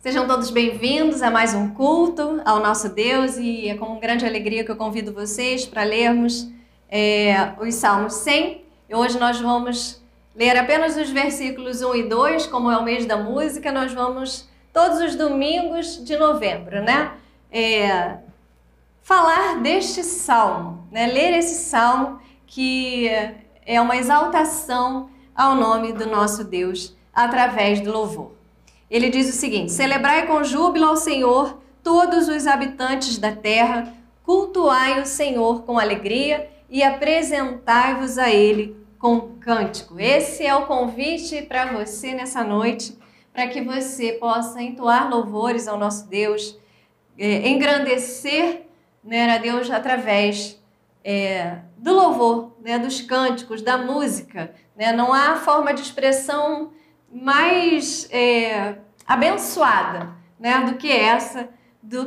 Sejam todos bem-vindos a mais um culto ao nosso Deus e é com grande alegria que eu convido vocês para lermos os Salmos 100. E hoje nós vamos ler apenas os versículos 1 e 2, como é o mês da música. Nós vamos todos os domingos de novembro, né? Falar deste salmo, né? Ler esse salmo que é uma exaltação ao nome do nosso Deus através do louvor. Ele diz o seguinte: celebrai com júbilo ao Senhor todos os habitantes da terra, cultuai o Senhor com alegria e apresentai-vos a Ele com cântico. Esse é o convite para você nessa noite, para que você possa entoar louvores ao nosso Deus, engrandecer, né, a Deus através do louvor, né, dos cânticos, da música. Né? Não há forma de expressão mais abençoada, né, do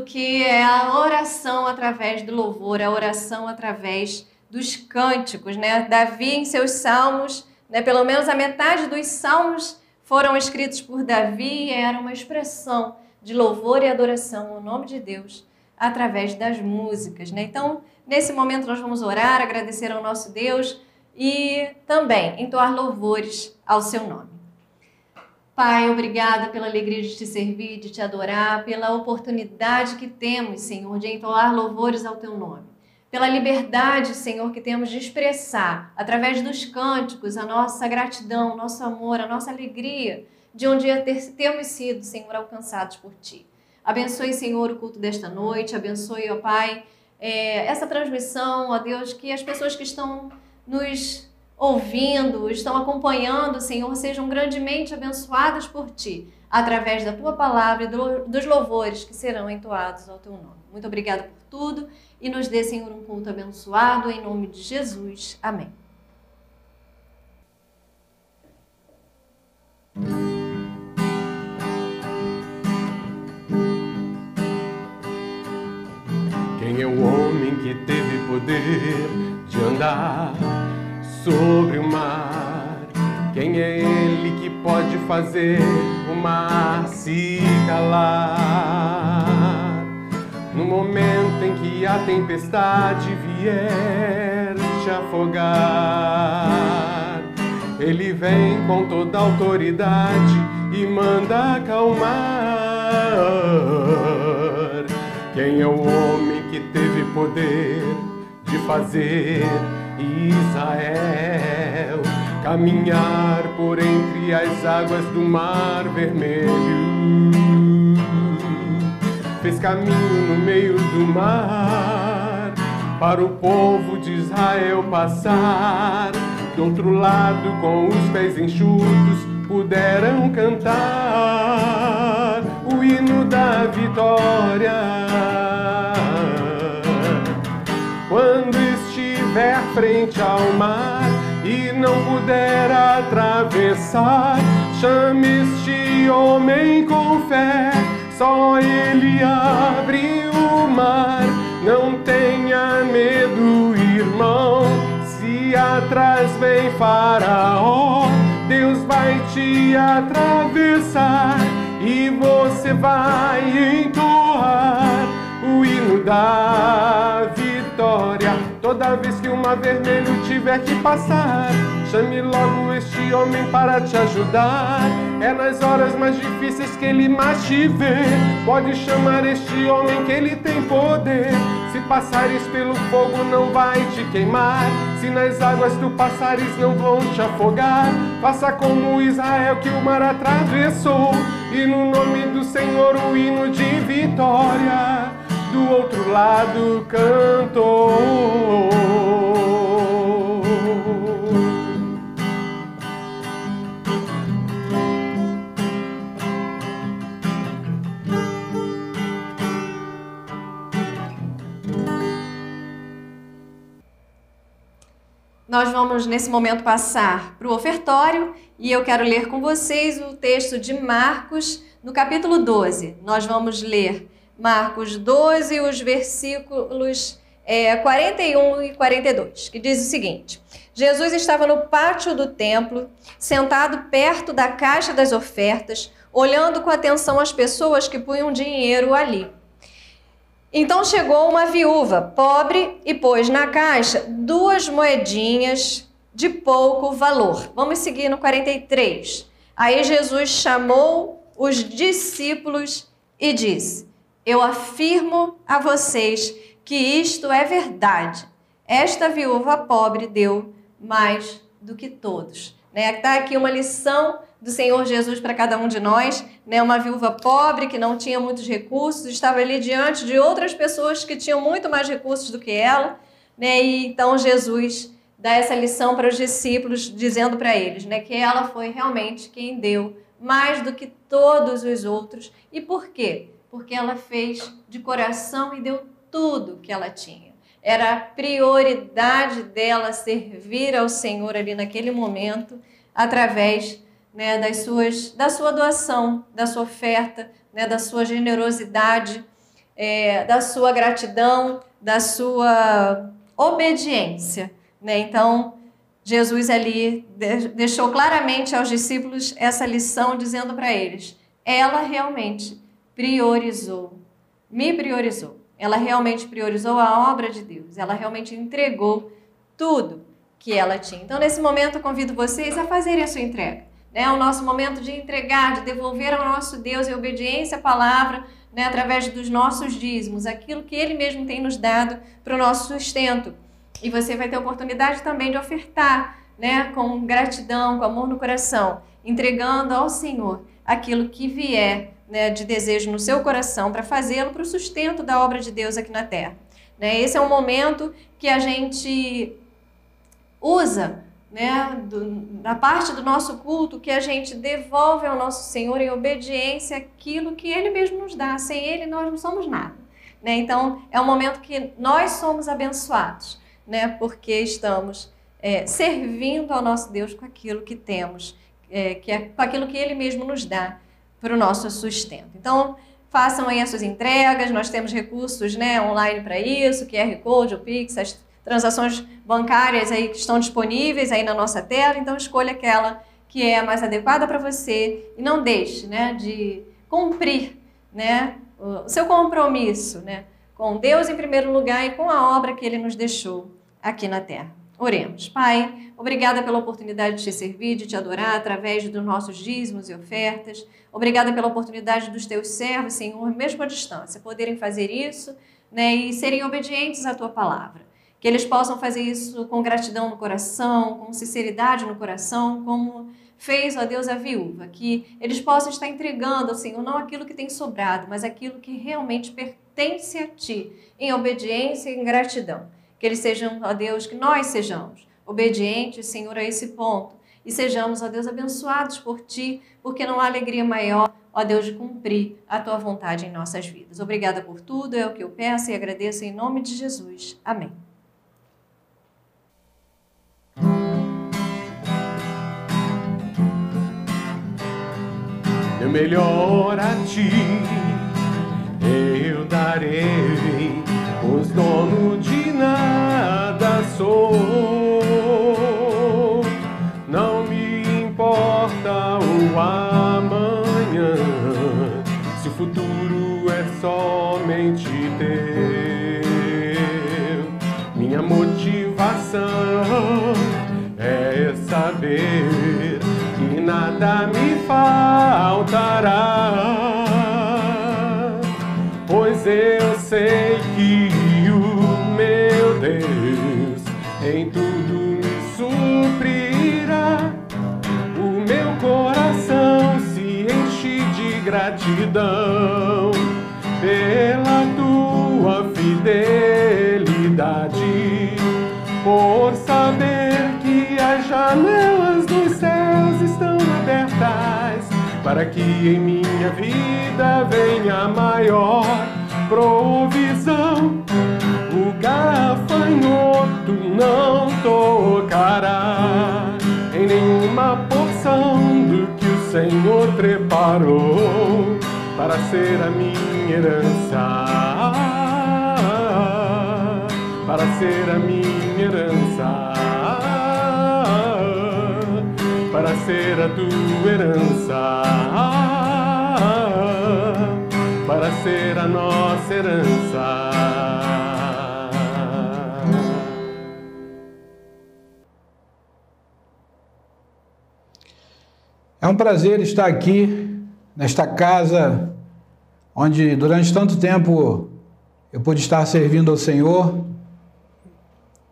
que é a oração através do louvor, a oração através dos cânticos, né? Davi em seus salmos, né, pelo menos a metade dos salmos foram escritos por Davi, era uma expressão de louvor e adoração ao nome de Deus através das músicas, né? Então, nesse momento nós vamos orar, agradecer ao nosso Deus e também entoar louvores ao seu nome. Pai, obrigada pela alegria de te servir, de te adorar, pela oportunidade que temos, Senhor, de entoar louvores ao teu nome. Pela liberdade, Senhor, que temos de expressar, através dos cânticos, a nossa gratidão, o nosso amor, a nossa alegria de um dia termos sido, Senhor, alcançados por Ti. Abençoe, Senhor, o culto desta noite, abençoe, ó Pai, essa transmissão, ó Deus, que as pessoas que estão nos ouvindo, estão acompanhando, Senhor, sejam grandemente abençoadas por Ti, através da Tua palavra e dos louvores que serão entoados ao Teu nome. Muito obrigada por tudo e nos dê, Senhor, um culto abençoado, em nome de Jesus. Amém. Quem é o homem que teve poder de andar sobre o mar? Quem é ele que pode fazer o mar se calar? No momento em que a tempestade vier te afogar, ele vem com toda a autoridade e manda acalmar. Quem é o homem que teve poder de fazer Israel caminhar por entre as águas do Mar Vermelho? Fez caminho no meio do mar para o povo de Israel passar. Do outro lado, com os pés enxutos, puderam cantar o hino da vitória. Quando estiver frente ao mar e não puder atravessar, chame este homem com fé, só ele abre o mar. Não tenha medo, irmão, se atrás vem Faraó, Deus vai te atravessar e você vai entoar o hino da vitória. Toda vez que o Mar Vermelho tiver que passar, chame logo este homem para te ajudar. É nas horas mais difíceis que ele mais te vê. Pode chamar este homem que ele tem poder. Se passares pelo fogo não vai te queimar, se nas águas tu passares não vão te afogar. Faça como Israel que o mar atravessou, e no nome do Senhor o hino de vitória do outro lado cantou. Nós vamos, nesse momento, passar para o ofertório e eu quero ler com vocês o texto de Marcos, no capítulo 12. Nós vamos ler Marcos 12, os versículos 41 e 42, que diz o seguinte: Jesus estava no pátio do templo, sentado perto da caixa das ofertas, olhando com atenção as pessoas que punham dinheiro ali. Então chegou uma viúva pobre e pôs na caixa 2 moedinhas de pouco valor. Vamos seguir no 43. Aí Jesus chamou os discípulos e disse: eu afirmo a vocês que isto é verdade. Esta viúva pobre deu mais do que todos. Está aqui uma lição do Senhor Jesus para cada um de nós. Uma viúva pobre que não tinha muitos recursos, estava ali diante de outras pessoas que tinham muito mais recursos do que ela. E então Jesus dá essa lição para os discípulos, dizendo para eles que ela foi realmente quem deu mais do que todos os outros. E por quê? Porque ela fez de coração e deu tudo que ela tinha. Era a prioridade dela servir ao Senhor ali naquele momento, através da sua doação, da sua oferta, da sua generosidade, da sua gratidão, da sua obediência. Então, Jesus ali deixou claramente aos discípulos essa lição, dizendo para eles: ela realmente me priorizou. Ela realmente priorizou a obra de Deus. Ela realmente entregou tudo que ela tinha. Então, nesse momento, eu convido vocês a fazerem a sua entrega. O nosso momento de entregar, de devolver ao nosso Deus em obediência à palavra, através dos nossos dízimos, aquilo que Ele mesmo tem nos dado para o nosso sustento. E você vai ter a oportunidade também de ofertar, com gratidão, com amor no coração, entregando ao Senhor aquilo que vier de desejo no seu coração para fazê-lo para o sustento da obra de Deus aqui na terra. Esse é um momento que a gente usa, da parte do nosso culto, que a gente devolve ao nosso Senhor em obediência aquilo que Ele mesmo nos dá. Sem Ele nós não somos nada. Então é um momento que nós somos abençoados, porque estamos servindo ao nosso Deus com aquilo que temos, com aquilo que Ele mesmo nos dá para o nosso sustento. Então, façam aí as suas entregas. Nós temos recursos online para isso, QR Code, o Pix, as transações bancárias aí que estão disponíveis aí na nossa tela. Então, escolha aquela que é a mais adequada para você e não deixe de cumprir o seu compromisso com Deus em primeiro lugar e com a obra que Ele nos deixou aqui na terra. Oremos. Pai, obrigada pela oportunidade de te servir, de te adorar através dos nossos dízimos e ofertas. Obrigada pela oportunidade dos teus servos, Senhor, mesmo à distância, poderem fazer isso e serem obedientes à tua palavra. Que eles possam fazer isso com gratidão no coração, com sinceridade no coração, como fez, ó Deus, a viúva. Que eles possam estar entregando ao Senhor não aquilo que tem sobrado, mas aquilo que realmente pertence a Ti, em obediência e em gratidão. Que eles sejam, ó Deus, que nós sejamos obedientes, Senhor, a esse ponto. E sejamos, ó Deus, abençoados por Ti, porque não há alegria maior, ó Deus, de cumprir a Tua vontade em nossas vidas. Obrigada por tudo, é o que eu peço e agradeço em nome de Jesus. Amém. Meu melhor a Ti eu darei, pois dono de nada sou. Não me importa o amanhã, se o futuro é somente Teu. Minha motivação é saber que nada me faltará, pois eu sei que o meu Deus em tudo me suprirá. O meu coração se enche de gratidão pela Tua fidelidade, por saber que as janelas dos céus estão abertas, para que em minha vida venha maior provisão. O gafanhoto não tocará em nenhuma porção do que o Senhor preparou para ser a minha herança, para ser a minha herança. ser a tua herança, para ser a nossa herança. É um prazer estar aqui, nesta casa, onde durante tanto tempo eu pude estar servindo ao Senhor,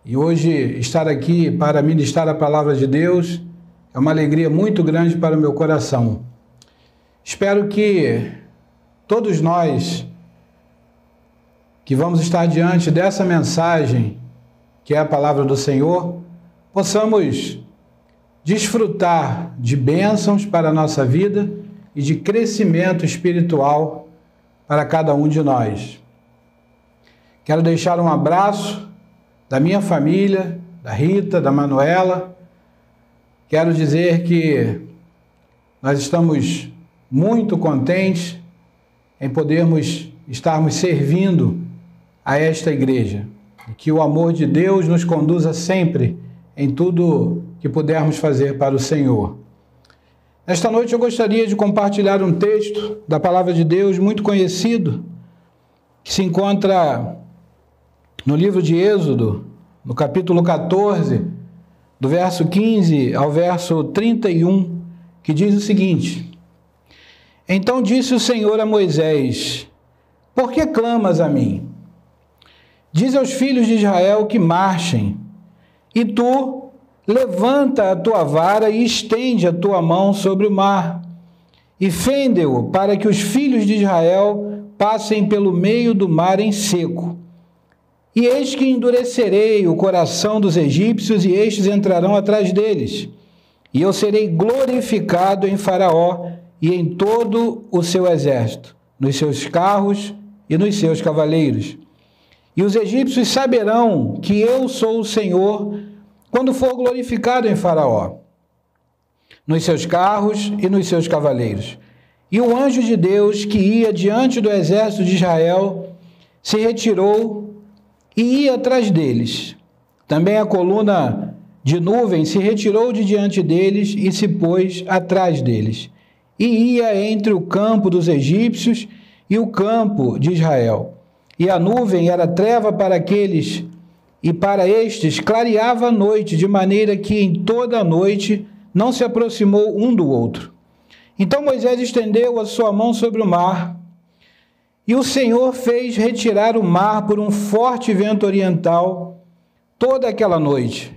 e hoje estar aqui para ministrar a palavra de Deus é uma alegria muito grande para o meu coração. Espero que todos nós que vamos estar diante dessa mensagem, que é a palavra do Senhor, possamos desfrutar de bênçãos para a nossa vida e de crescimento espiritual para cada um de nós. Quero deixar um abraço da minha família, da Rita, da Manuela. Quero dizer que nós estamos muito contentes em podermos estarmos servindo a esta igreja. E que o amor de Deus nos conduza sempre em tudo que pudermos fazer para o Senhor. Esta noite eu gostaria de compartilhar um texto da palavra de Deus muito conhecido, que se encontra no livro de Êxodo, no capítulo 14, do verso 15 ao verso 31, que diz o seguinte: Então disse o Senhor a Moisés: Por que clamas a mim? Diz aos filhos de Israel que marchem, e tu levanta a tua vara e estende a tua mão sobre o mar, e fende-o para que os filhos de Israel passem pelo meio do mar em seco. E eis que endurecerei o coração dos egípcios, e estes entrarão atrás deles. E eu serei glorificado em Faraó e em todo o seu exército, nos seus carros e nos seus cavaleiros. E os egípcios saberão que eu sou o Senhor quando for glorificado em Faraó, nos seus carros e nos seus cavaleiros. E o anjo de Deus, que ia diante do exército de Israel, se retirou e ia atrás deles. Também a coluna de nuvem se retirou de diante deles e se pôs atrás deles. E ia entre o campo dos egípcios e o campo de Israel. E a nuvem era treva para aqueles, e para estes clareava a noite, de maneira que em toda a noite não se aproximou um do outro. Então Moisés estendeu a sua mão sobre o mar, e o Senhor fez retirar o mar por um forte vento oriental toda aquela noite.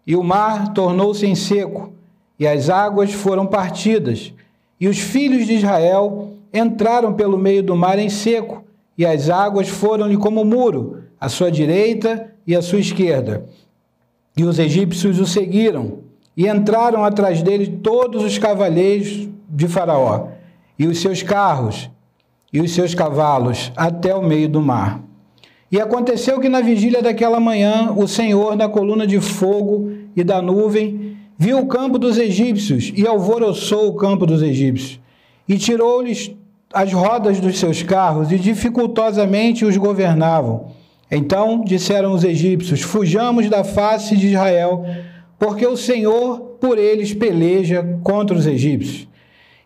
E o mar tornou-se em seco, e as águas foram partidas, e os filhos de Israel entraram pelo meio do mar em seco, e as águas foram-lhe como muro, à sua direita e à sua esquerda. E os egípcios o seguiram, e entraram atrás dele todos os cavaleiros de Faraó, e os seus carros, e os seus cavalos, até o meio do mar. E aconteceu que na vigília daquela manhã, o Senhor, na coluna de fogo e da nuvem, viu o campo dos egípcios, e alvoroçou o campo dos egípcios, e tirou-lhes as rodas dos seus carros, e dificultosamente os governavam. Então disseram os egípcios: Fujamos da face de Israel, porque o Senhor por eles peleja contra os egípcios.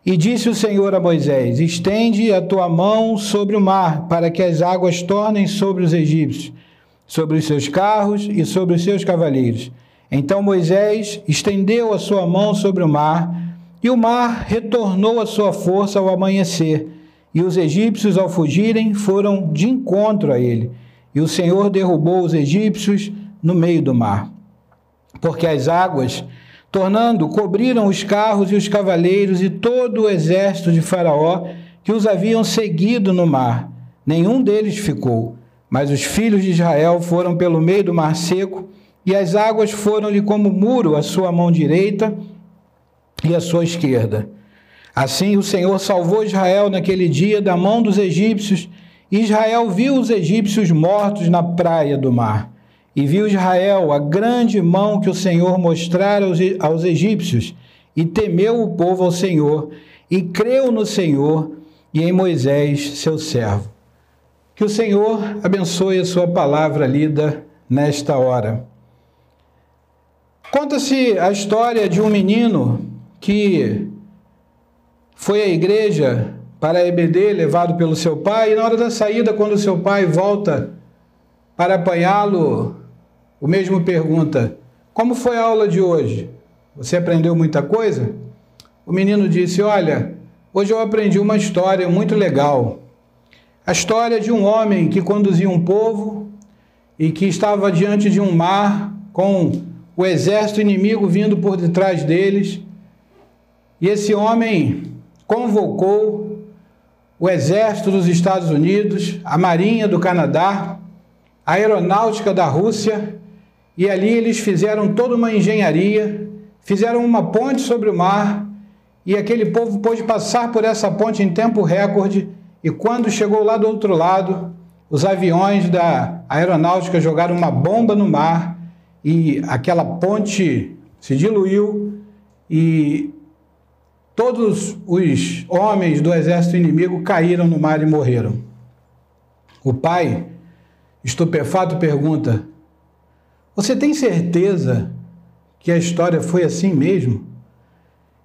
E disse o Senhor a Moisés: Estende a tua mão sobre o mar, para que as águas tornem sobre os egípcios, sobre os seus carros e sobre os seus cavaleiros. Então Moisés estendeu a sua mão sobre o mar, e o mar retornou a sua força ao amanhecer, e os egípcios, ao fugirem, foram de encontro a ele. E o Senhor derrubou os egípcios no meio do mar. Porque as águas, tornando, cobriram os carros e os cavaleiros e todo o exército de Faraó, que os haviam seguido no mar. Nenhum deles ficou, mas os filhos de Israel foram pelo meio do mar seco, e as águas foram-lhe como muro à sua mão direita e à sua esquerda. Assim o Senhor salvou Israel naquele dia da mão dos egípcios, e Israel viu os egípcios mortos na praia do mar. E viu Israel a grande mão que o Senhor mostrara aos egípcios, e temeu o povo ao Senhor, e creu no Senhor e em Moisés, seu servo. Que o Senhor abençoe a sua palavra lida nesta hora. Conta-se a história de um menino que foi à igreja para a EBD, levado pelo seu pai, e na hora da saída, quando o seu pai volta para apanhá-lo, o mesmo pergunta: como foi a aula de hoje? Você aprendeu muita coisa? O menino disse: olha, hoje eu aprendi uma história muito legal. A história de um homem que conduzia um povo e que estava diante de um mar com o exército inimigo vindo por detrás deles. E esse homem convocou o exército dos Estados Unidos, a marinha do Canadá, a aeronáutica da Rússia, e ali eles fizeram toda uma engenharia, fizeram uma ponte sobre o mar, e aquele povo pôde passar por essa ponte em tempo recorde, e quando chegou lá do outro lado, os aviões da aeronáutica jogaram uma bomba no mar, e aquela ponte se diluiu, e todos os homens do exército inimigo caíram no mar e morreram. O pai, estupefato, pergunta: você tem certeza que a história foi assim mesmo?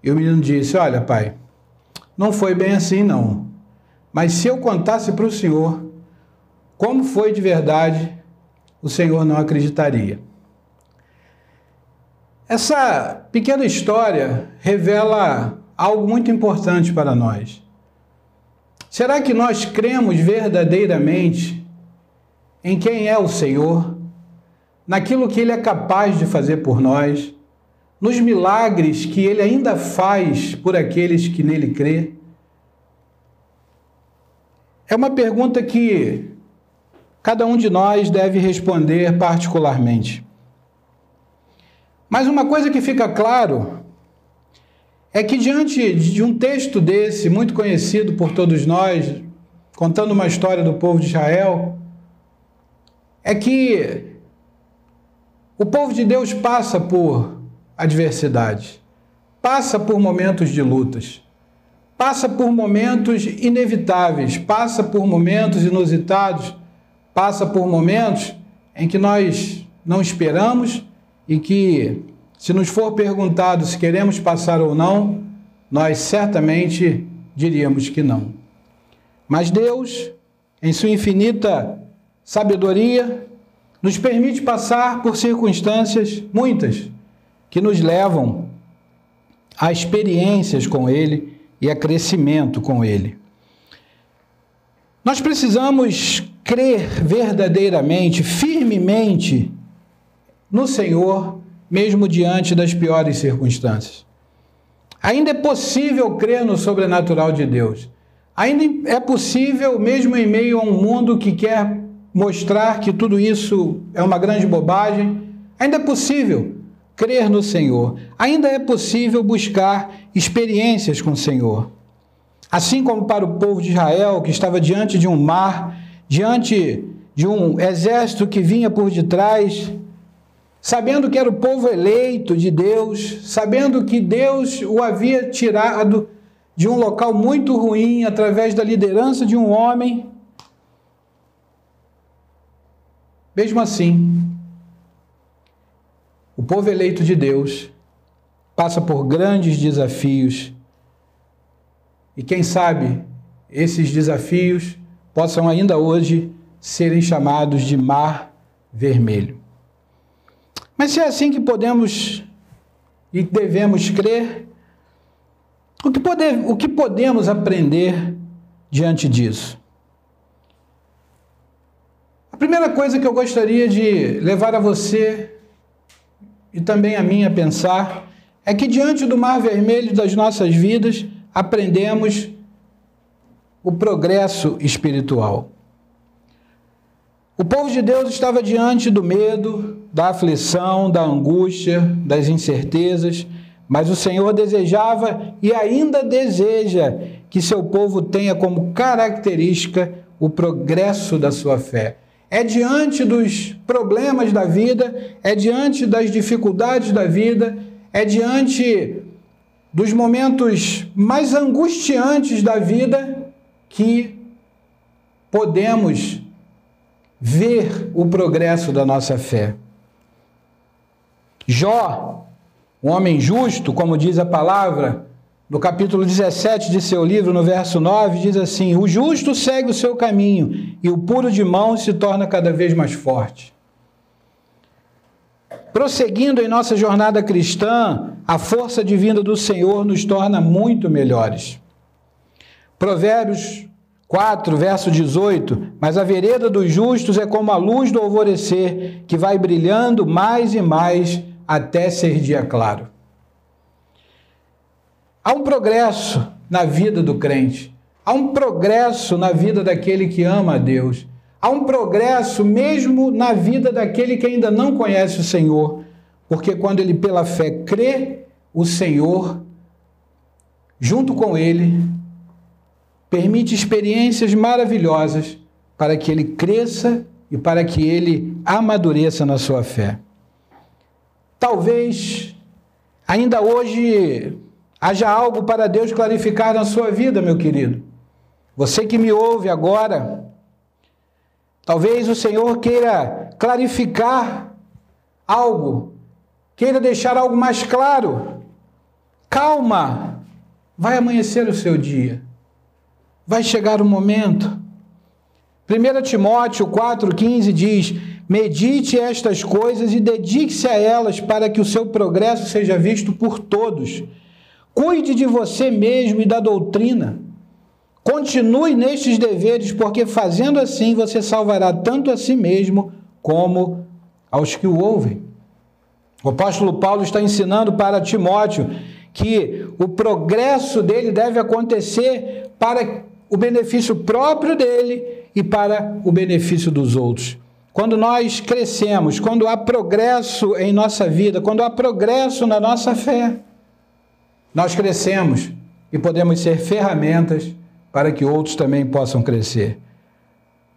E o menino disse: olha, pai, não foi bem assim não, mas se eu contasse para o senhor como foi de verdade, o senhor não acreditaria. Essa pequena história revela algo muito importante para nós. Será que nós cremos verdadeiramente em quem é o Senhor, naquilo que Ele é capaz de fazer por nós, nos milagres que Ele ainda faz por aqueles que nele crê? É uma pergunta que cada um de nós deve responder particularmente. Mas uma coisa que fica claro é que diante de um texto desse, muito conhecido por todos nós, contando uma história do povo de Israel, é que o povo de Deus passa por adversidade, passa por momentos de lutas, passa por momentos inevitáveis, passa por momentos inusitados, passa por momentos em que nós não esperamos e que, se nos for perguntado se queremos passar ou não, nós certamente diríamos que não. Mas Deus, em sua infinita sabedoria, nos permite passar por circunstâncias, muitas, que nos levam a experiências com Ele e a crescimento com Ele. Nós precisamos crer verdadeiramente, firmemente no Senhor, mesmo diante das piores circunstâncias. Ainda é possível crer no sobrenatural de Deus. Ainda é possível, mesmo em meio a um mundo que quer mostrar que tudo isso é uma grande bobagem, ainda é possível crer no Senhor. Ainda é possível buscar experiências com o Senhor. Assim como para o povo de Israel, que estava diante de um mar, diante de um exército que vinha por detrás, sabendo que era o povo eleito de Deus, sabendo que Deus o havia tirado de um local muito ruim através da liderança de um homem. Mesmo assim, o povo eleito de Deus passa por grandes desafios e quem sabe esses desafios possam ainda hoje serem chamados de Mar Vermelho. Mas se é assim que podemos e devemos crer, o que podemos aprender diante disso? A primeira coisa que eu gostaria de levar a você e também a mim a pensar é que diante do Mar Vermelho das nossas vidas aprendemos o progresso espiritual. O povo de Deus estava diante do medo, da aflição, da angústia, das incertezas, mas o Senhor desejava e ainda deseja que seu povo tenha como característica o progresso da sua fé. É diante dos problemas da vida, é diante das dificuldades da vida, é diante dos momentos mais angustiantes da vida que podemos ver o progresso da nossa fé. Jó, Um homem justo, como diz a palavra, no capítulo 17 de seu livro, no verso 9, diz assim: o justo segue o seu caminho e o puro de mão se torna cada vez mais forte. Prosseguindo em nossa jornada cristã, a força divina do Senhor nos torna muito melhores. Provérbios 4, verso 18: mas a vereda dos justos é como a luz do alvorecer, que vai brilhando mais e mais até ser dia claro. Há um progresso na vida do crente, há um progresso na vida daquele que ama a Deus, há um progresso mesmo na vida daquele que ainda não conhece o Senhor, porque quando ele pela fé crê, o Senhor, junto com ele, permite experiências maravilhosas para que ele cresça e para que ele amadureça na sua fé. Talvez ainda hoje haja algo para Deus clarificar na sua vida, meu querido. Você que me ouve agora, talvez o Senhor queira clarificar algo, queira deixar algo mais claro. Calma, vai amanhecer o seu dia. Vai chegar o momento. 1 Timóteo 4,15 diz: medite estas coisas e dedique-se a elas para que o seu progresso seja visto por todos. Cuide de você mesmo e da doutrina. Continue nestes deveres, porque fazendo assim você salvará tanto a si mesmo como aos que o ouvem. O apóstolo Paulo está ensinando para Timóteo que o progresso dele deve acontecer para o benefício próprio dele e para o benefício dos outros. Quando nós crescemos, quando há progresso em nossa vida, quando há progresso na nossa fé, nós crescemos e podemos ser ferramentas para que outros também possam crescer.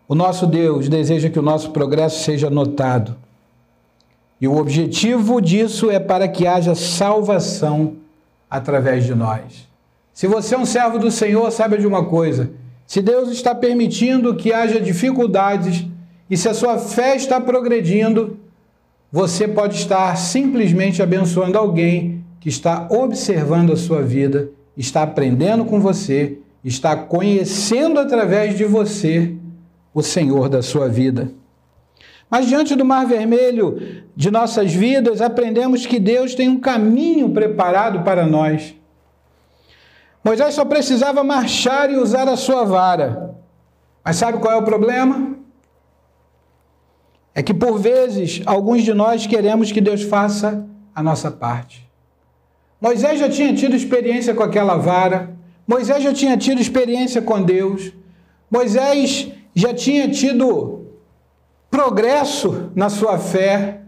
O nosso Deus deseja que o nosso progresso seja notado. E o objetivo disso é para que haja salvação através de nós. Se você é um servo do Senhor, saiba de uma coisa: se Deus está permitindo que haja dificuldades e se a sua fé está progredindo, você pode estar simplesmente abençoando alguém que está observando a sua vida, está aprendendo com você, está conhecendo através de você o Senhor da sua vida. Mas diante do mar vermelho de nossas vidas, aprendemos que Deus tem um caminho preparado para nós. Moisés só precisava marchar e usar a sua vara. Mas sabe qual é o problema? É que por vezes alguns de nós queremos que Deus faça a nossa parte. Moisés já tinha tido experiência com aquela vara, Moisés já tinha tido experiência com Deus, Moisés já tinha tido progresso na sua fé,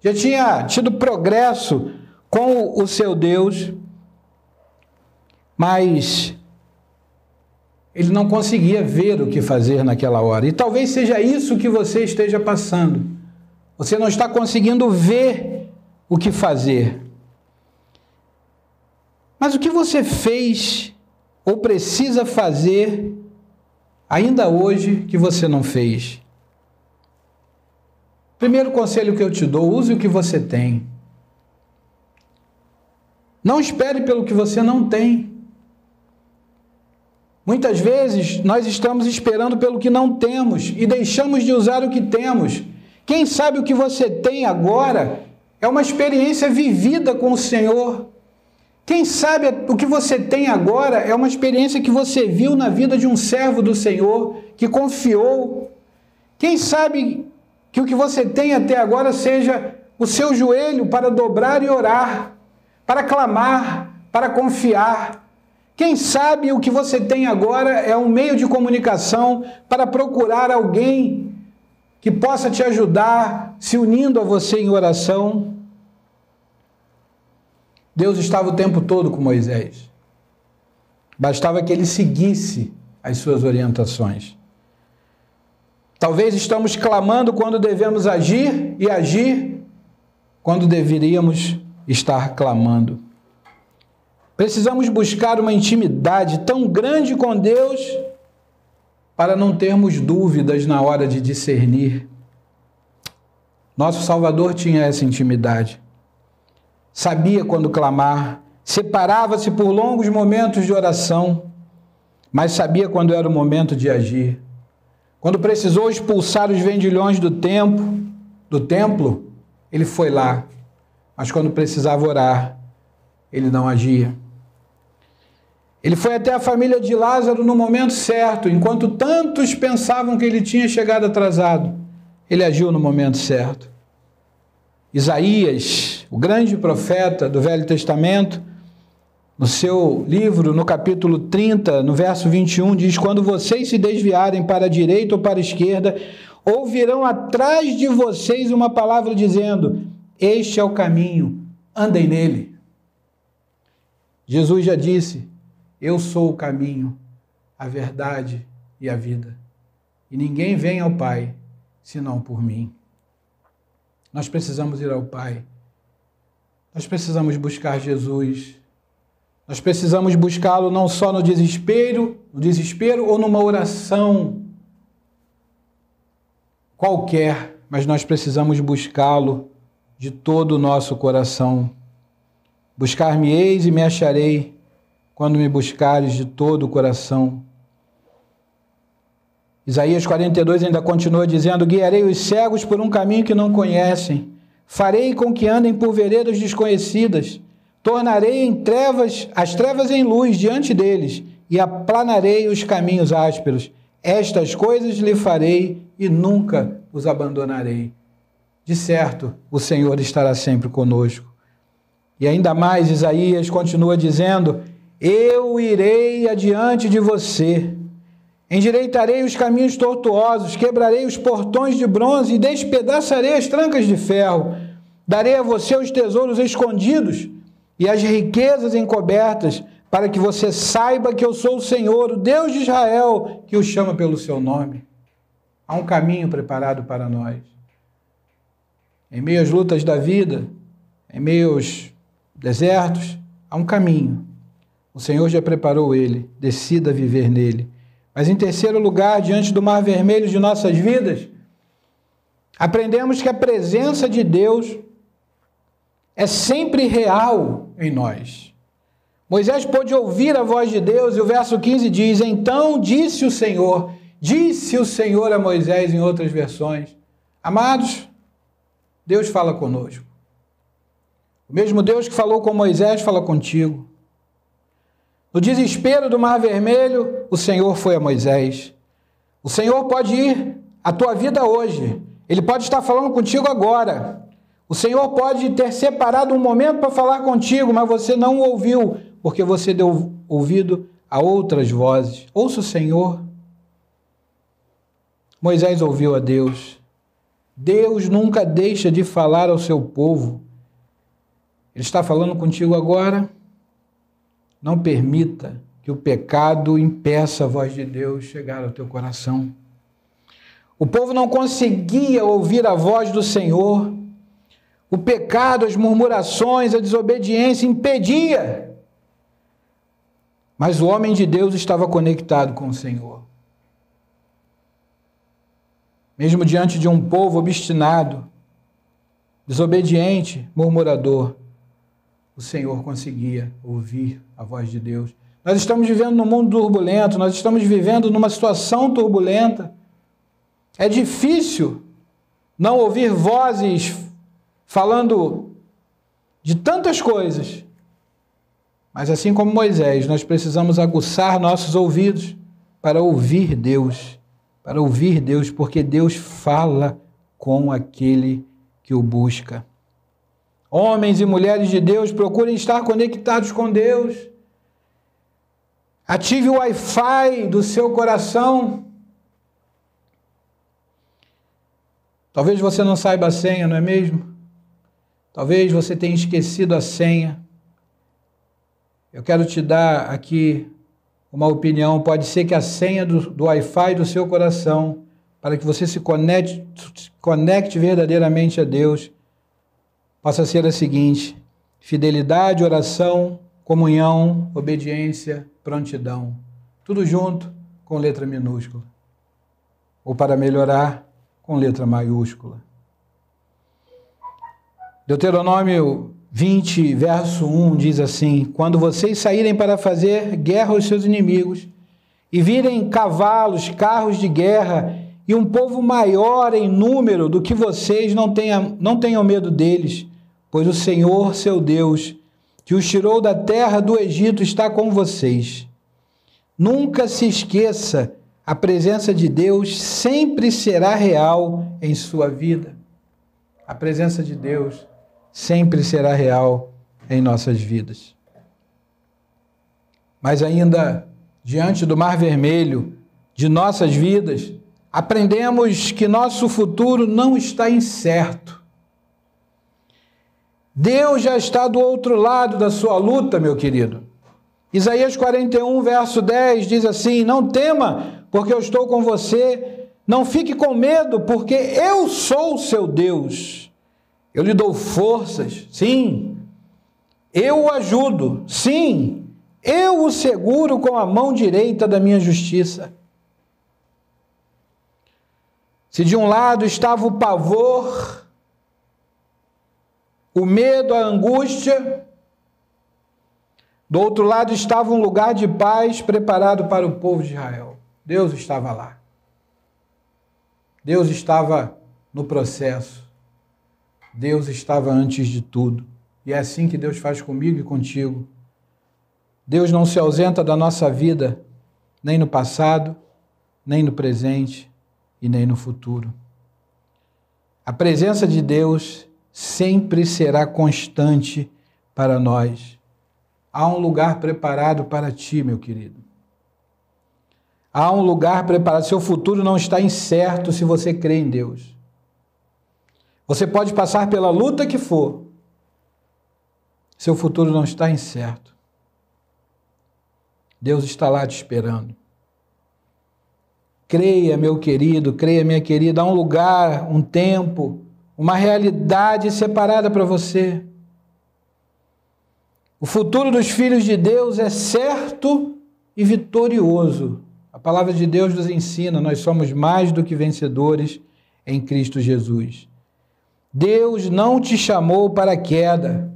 já tinha tido progresso com o seu Deus, mas ele não conseguia ver o que fazer naquela hora. E talvez seja isso que você esteja passando. Você não está conseguindo ver o que fazer. Mas o que você fez ou precisa fazer ainda hoje que você não fez? Primeiro conselho que eu te dou: use o que você tem. Não espere pelo que você não tem. Muitas vezes nós estamos esperando pelo que não temos e deixamos de usar o que temos. Quem sabe o que você tem agora é uma experiência vivida com o Senhor. Quem sabe o que você tem agora é uma experiência que você viu na vida de um servo do Senhor, que confiou. Quem sabe que o que você tem até agora seja o seu joelho para dobrar e orar, para clamar, para confiar. Quem sabe o que você tem agora é um meio de comunicação para procurar alguém que possa te ajudar, se unindo a você em oração. Deus estava o tempo todo com Moisés. Bastava que ele seguisse as suas orientações. Talvez estamos clamando quando devemos agir e agir quando deveríamos estar clamando. Precisamos buscar uma intimidade tão grande com Deus para não termos dúvidas na hora de discernir. Nosso Salvador tinha essa intimidade. sabia quando clamar, separava-se por longos momentos de oração, mas sabia quando era o momento de agir. Quando precisou expulsar os vendilhões do templo, ele foi lá, mas quando precisava orar, ele não agia. Ele foi até a família de Lázaro no momento certo, enquanto tantos pensavam que ele tinha chegado atrasado. Ele agiu no momento certo. Isaías, o grande profeta do Velho Testamento, no seu livro, no capítulo 30, no verso 21, diz: quando vocês se desviarem para a direita ou para a esquerda, ouvirão atrás de vocês uma palavra dizendo: este é o caminho, andem nele. Jesus já disse: eu sou o caminho, a verdade e a vida. E ninguém vem ao Pai senão por mim. Nós precisamos ir ao Pai. Nós precisamos buscar Jesus. Nós precisamos buscá-lo não só no desespero ou numa oração qualquer, mas nós precisamos buscá-lo de todo o nosso coração. Buscar-me-eis e me acharei, quando me buscares de todo o coração. Isaías 42 ainda continua dizendo: guiarei os cegos por um caminho que não conhecem, farei com que andem por veredas desconhecidas, tornarei as trevas em luz diante deles, e aplanarei os caminhos ásperos. Estas coisas lhe farei e nunca os abandonarei. De certo, o Senhor estará sempre conosco. E ainda mais, Isaías continua dizendo: eu irei adiante de você, endireitarei os caminhos tortuosos, quebrarei os portões de bronze e despedaçarei as trancas de ferro. Darei a você os tesouros escondidos e as riquezas encobertas, para que você saiba que eu sou o Senhor, o Deus de Israel, que o chama pelo seu nome. Há um caminho preparado para nós. Em meio às lutas da vida, em meio aos desertos, há um caminho. O Senhor já preparou ele, decida viver nele. Mas em terceiro lugar, diante do mar vermelho de nossas vidas, aprendemos que a presença de Deus é sempre real em nós. Moisés pôde ouvir a voz de Deus e o verso 15 diz: então disse o Senhor a Moisés, em outras versões. Amados, Deus fala conosco. O mesmo Deus que falou com Moisés fala contigo. No desespero do Mar Vermelho, o Senhor foi a Moisés. O Senhor pode ir à tua vida hoje. Ele pode estar falando contigo agora. O Senhor pode ter separado um momento para falar contigo, mas você não o ouviu, porque você deu ouvido a outras vozes. Ouça o Senhor. Moisés ouviu a Deus. Deus nunca deixa de falar ao seu povo. Ele está falando contigo agora. Não permita que o pecado impeça a voz de Deus chegar ao teu coração. O povo não conseguia ouvir a voz do Senhor. O pecado, as murmurações, a desobediência impedia. Mas o homem de Deus estava conectado com o Senhor. Mesmo diante de um povo obstinado, desobediente, murmurador, o Senhor conseguia ouvir a voz de Deus. Nós estamos vivendo num mundo turbulento, nós estamos vivendo numa situação turbulenta. É difícil não ouvir vozes falando de tantas coisas. Mas assim como Moisés, nós precisamos aguçar nossos ouvidos para ouvir Deus, porque Deus fala com aquele que o busca. Homens e mulheres de Deus, procurem estar conectados com Deus. Ative o Wi-Fi do seu coração. Talvez você não saiba a senha, não é mesmo? Talvez você tenha esquecido a senha. Eu quero te dar aqui uma opinião. Pode ser que a senha do Wi-Fi do seu coração, para que você se conecte verdadeiramente a Deus, possa ser a seguinte: fidelidade, oração, comunhão, obediência, prontidão. Tudo junto com letra minúscula. Ou para melhorar, com letra maiúscula. Deuteronômio 20, verso 1, diz assim: quando vocês saírem para fazer guerra aos seus inimigos, e virem cavalos, carros de guerra, e um povo maior em número do que vocês, não tenham medo deles, pois o Senhor, seu Deus, que os tirou da terra do Egito, está com vocês. Nunca se esqueça, a presença de Deus sempre será real em sua vida. A presença de Deus sempre será real em nossas vidas. Mas ainda, diante do Mar Vermelho, de nossas vidas, aprendemos que nosso futuro não está incerto. Deus já está do outro lado da sua luta, meu querido. Isaías 41, verso 10 diz assim: não tema, porque eu estou com você. Não fique com medo, porque eu sou o seu Deus. Eu lhe dou forças, sim. Eu o ajudo, sim. Eu o seguro com a mão direita da minha justiça. Se de um lado estava o pavor, o medo, a angústia, do outro lado estava um lugar de paz preparado para o povo de Israel. Deus estava lá. Deus estava no processo. Deus estava antes de tudo. E é assim que Deus faz comigo e contigo. Deus não se ausenta da nossa vida, nem no passado, nem no presente e nem no futuro. A presença de Deus sempre será constante para nós. Há um lugar preparado para ti, meu querido. Há um lugar preparado. Seu futuro não está incerto se você crê em Deus. Você pode passar pela luta que for. Seu futuro não está incerto. Deus está lá te esperando. Creia, meu querido, creia, minha querida, há um lugar, um tempo, uma realidade separada para você. O futuro dos filhos de Deus é certo e vitorioso. A palavra de Deus nos ensina, nós somos mais do que vencedores em Cristo Jesus. Deus não te chamou para a queda,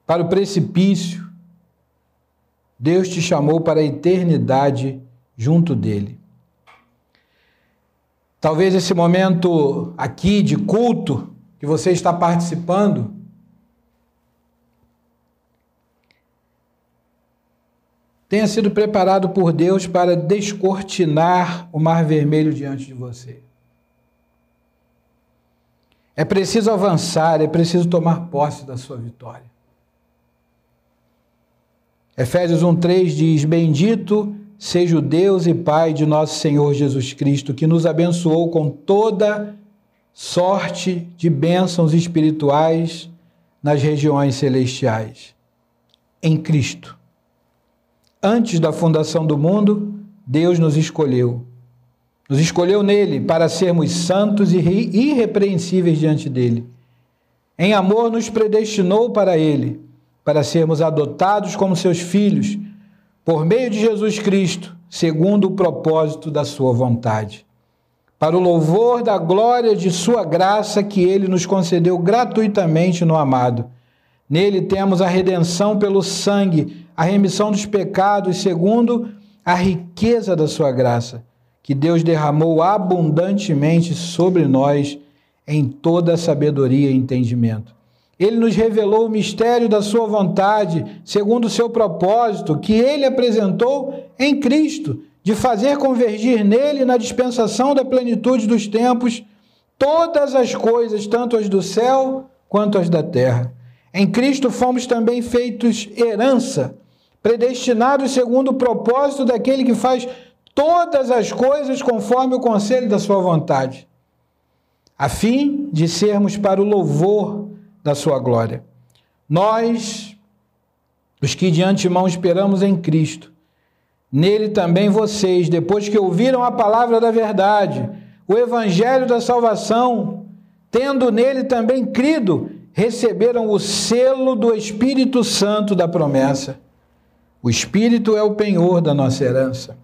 para o precipício. Deus te chamou para a eternidade junto dele. Talvez esse momento aqui de culto que você está participando tenha sido preparado por Deus para descortinar o Mar Vermelho diante de você. É preciso avançar, é preciso tomar posse da sua vitória. Efésios 1:3 diz: bendito seja o Deus e Pai de nosso Senhor Jesus Cristo, que nos abençoou com toda sorte de bênçãos espirituais nas regiões celestiais. Em Cristo. Antes da fundação do mundo, Deus nos escolheu. Nos escolheu nele para sermos santos e irrepreensíveis diante dele. Em amor nos predestinou para ele, para sermos adotados como seus filhos, por meio de Jesus Cristo, segundo o propósito da sua vontade. Para o louvor da glória de sua graça que ele nos concedeu gratuitamente no amado. Nele temos a redenção pelo sangue, a remissão dos pecados, segundo a riqueza da sua graça, que Deus derramou abundantemente sobre nós em toda sabedoria e entendimento. Ele nos revelou o mistério da sua vontade, segundo o seu propósito, que ele apresentou em Cristo, de fazer convergir nele, na dispensação da plenitude dos tempos, todas as coisas, tanto as do céu quanto as da terra. Em Cristo fomos também feitos herança, predestinados segundo o propósito daquele que faz todas as coisas conforme o conselho da sua vontade, a fim de sermos para o louvor da sua glória. Nós, os que de antemão esperamos em Cristo, nele também vocês, depois que ouviram a palavra da verdade, o evangelho da salvação, tendo nele também crido, receberam o selo do Espírito Santo da promessa. O Espírito é o penhor da nossa herança,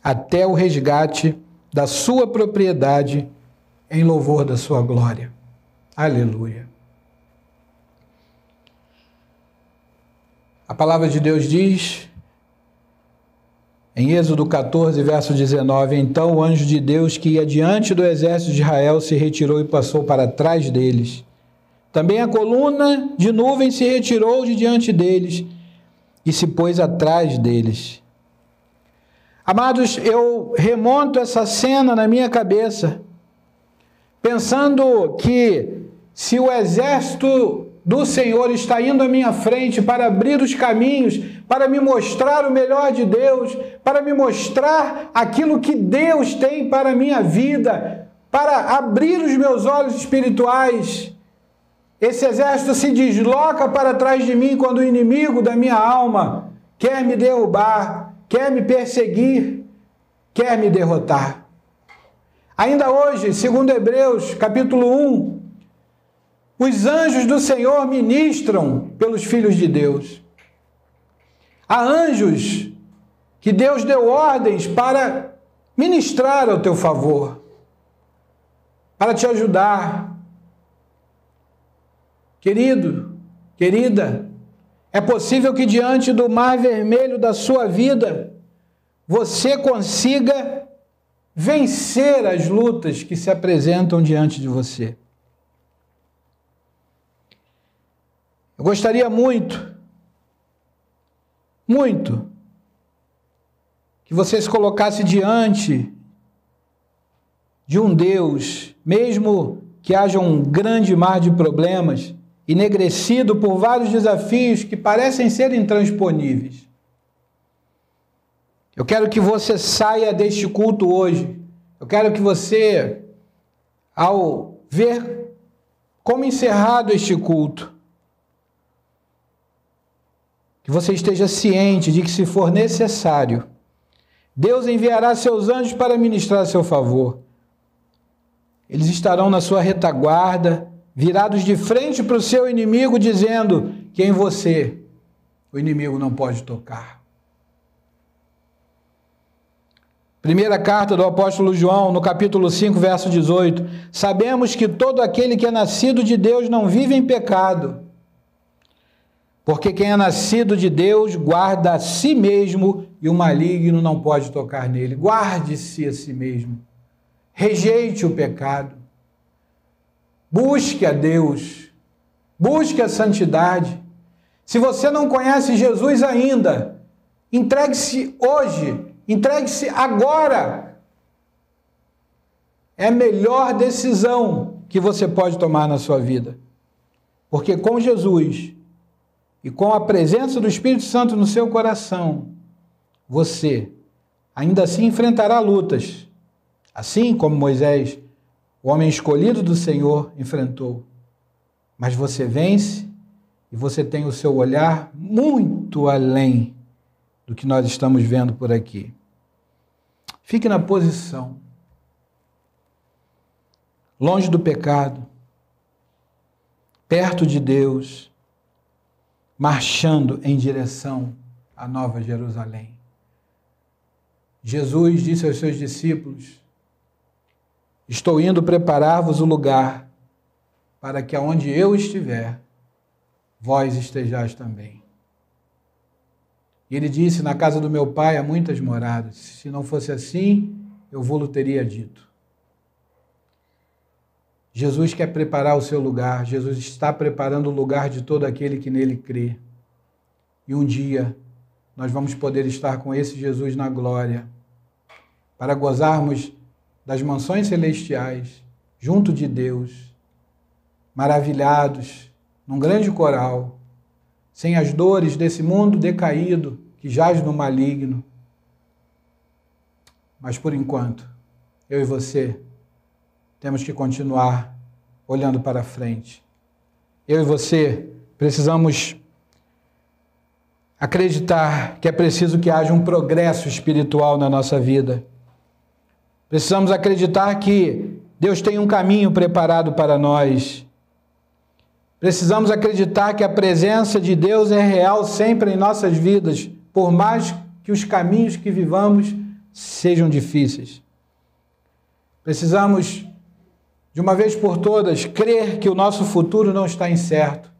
até o resgate da sua propriedade em louvor da sua glória. Aleluia. A palavra de Deus diz, em Êxodo 14, verso 19, então o anjo de Deus que ia diante do exército de Israel se retirou e passou para trás deles. Também a coluna de nuvem se retirou de diante deles e se pôs atrás deles. Amados, eu remonto essa cena na minha cabeça, pensando que se o exército do Senhor está indo à minha frente para abrir os caminhos, para me mostrar o melhor de Deus, para me mostrar aquilo que Deus tem para a minha vida, para abrir os meus olhos espirituais, esse exército se desloca para trás de mim quando o inimigo da minha alma quer me derrubar, quer me perseguir, quer me derrotar. Ainda hoje, segundo Hebreus, capítulo 1, os anjos do Senhor ministram pelos filhos de Deus. Há anjos que Deus deu ordens para ministrar ao teu favor, para te ajudar. Querido, querida, é possível que diante do mar vermelho da sua vida, você consiga vencer as lutas que se apresentam diante de você. Eu gostaria muito, que você se colocasse diante de um Deus, mesmo que haja um grande mar de problemas, enegrecido por vários desafios que parecem ser intransponíveis. Eu quero que você saia deste culto hoje. Eu quero que você, ao ver como encerrado este culto, que você esteja ciente de que, se for necessário, Deus enviará seus anjos para ministrar a seu favor. Eles estarão na sua retaguarda, virados de frente para o seu inimigo, dizendo que em você o inimigo não pode tocar. Primeira carta do apóstolo João, no capítulo 5, verso 18. Sabemos que todo aquele que é nascido de Deus não vive em pecado, porque quem é nascido de Deus guarda a si mesmo e o maligno não pode tocar nele. Guarde-se a si mesmo. Rejeite o pecado. Busque a Deus. Busque a santidade. Se você não conhece Jesus ainda, entregue-se hoje. Entregue-se agora. É a melhor decisão que você pode tomar na sua vida. Porque com Jesus e com a presença do Espírito Santo no seu coração, você ainda assim enfrentará lutas, assim como Moisés, o homem escolhido do Senhor, enfrentou. Mas você vence e você tem o seu olhar muito além do que nós estamos vendo por aqui. Fique na posição, longe do pecado, perto de Deus, marchando em direção à Nova Jerusalém. Jesus disse aos seus discípulos: estou indo preparar-vos o lugar, para que aonde eu estiver, vós estejais também. E ele disse: na casa do meu pai há muitas moradas. Se não fosse assim, eu vou-lo teria dito. Jesus quer preparar o seu lugar. Jesus está preparando o lugar de todo aquele que nele crê. E um dia nós vamos poder estar com esse Jesus na glória, para gozarmos das mansões celestiais, junto de Deus, maravilhados, num grande coral, sem as dores desse mundo decaído que jaz no maligno. Mas por enquanto, eu e você temos que continuar olhando para frente. Eu e você precisamos acreditar que é preciso que haja um progresso espiritual na nossa vida. Precisamos acreditar que Deus tem um caminho preparado para nós. Precisamos acreditar que a presença de Deus é real sempre em nossas vidas, por mais que os caminhos que vivamos sejam difíceis. Precisamos, de uma vez por todas, crer que o nosso futuro não está incerto.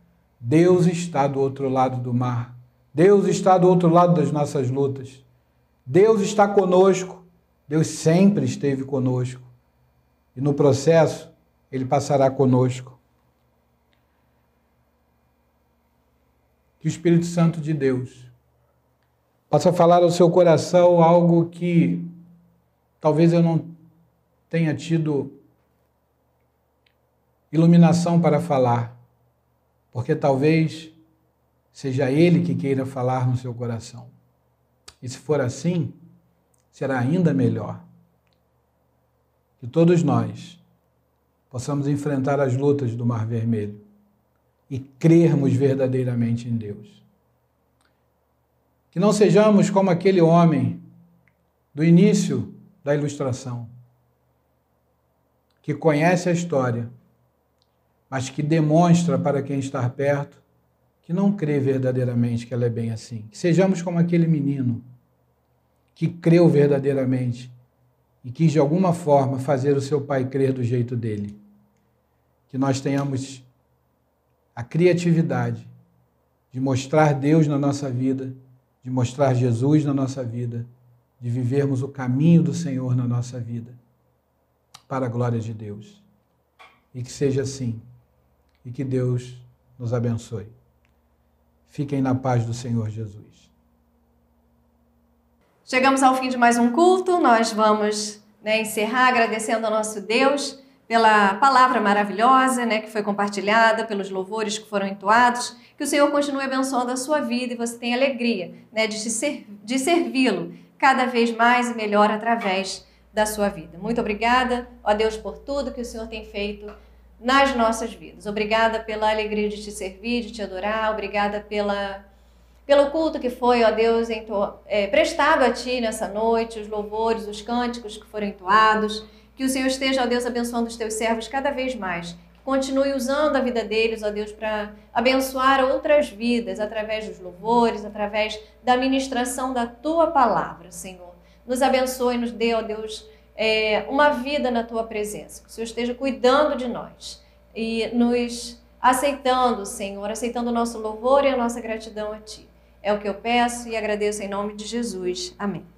Deus está do outro lado do mar. Deus está do outro lado das nossas lutas. Deus está conosco. Deus sempre esteve conosco. E no processo, Ele passará conosco. Que o Espírito Santo de Deus possa falar ao seu coração algo que talvez eu não tenha tido iluminação para falar, porque talvez seja Ele que queira falar no seu coração. E se for assim, será ainda melhor. Que todos nós possamos enfrentar as lutas do Mar Vermelho e crermos verdadeiramente em Deus. Que não sejamos como aquele homem do início da ilustração, que conhece a história, mas que demonstra para quem está perto que não crê verdadeiramente que ela é bem assim. Que sejamos como aquele menino que creu verdadeiramente e quis de alguma forma fazer o seu pai crer do jeito dele. Que nós tenhamos a criatividade de mostrar Deus na nossa vida, de mostrar Jesus na nossa vida, de vivermos o caminho do Senhor na nossa vida, para a glória de Deus. E que seja assim, e que Deus nos abençoe. Fiquem na paz do Senhor Jesus. Chegamos ao fim de mais um culto, nós vamos encerrar agradecendo ao nosso Deus pela palavra maravilhosa que foi compartilhada, pelos louvores que foram entoados. Que o Senhor continue abençoando a sua vida e você tenha alegria de servi-lo cada vez mais e melhor através da sua vida. Muito obrigada, ó Deus, por tudo que o Senhor tem feito nas nossas vidas. Obrigada pela alegria de te servir, de te adorar. Obrigada pelo culto que foi, ó Deus, prestado a Ti nessa noite, os louvores, os cânticos que foram entoados. Que o Senhor esteja, ó Deus, abençoando os Teus servos cada vez mais. Que continue usando a vida deles, ó Deus, para abençoar outras vidas através dos louvores, através da ministração da Tua palavra, Senhor. Nos abençoe e nos dê, ó Deus, uma vida na Tua presença. Que o Senhor esteja cuidando de nós e nos aceitando, Senhor, aceitando o nosso louvor e a nossa gratidão a Ti. É o que eu peço e agradeço em nome de Jesus. Amém.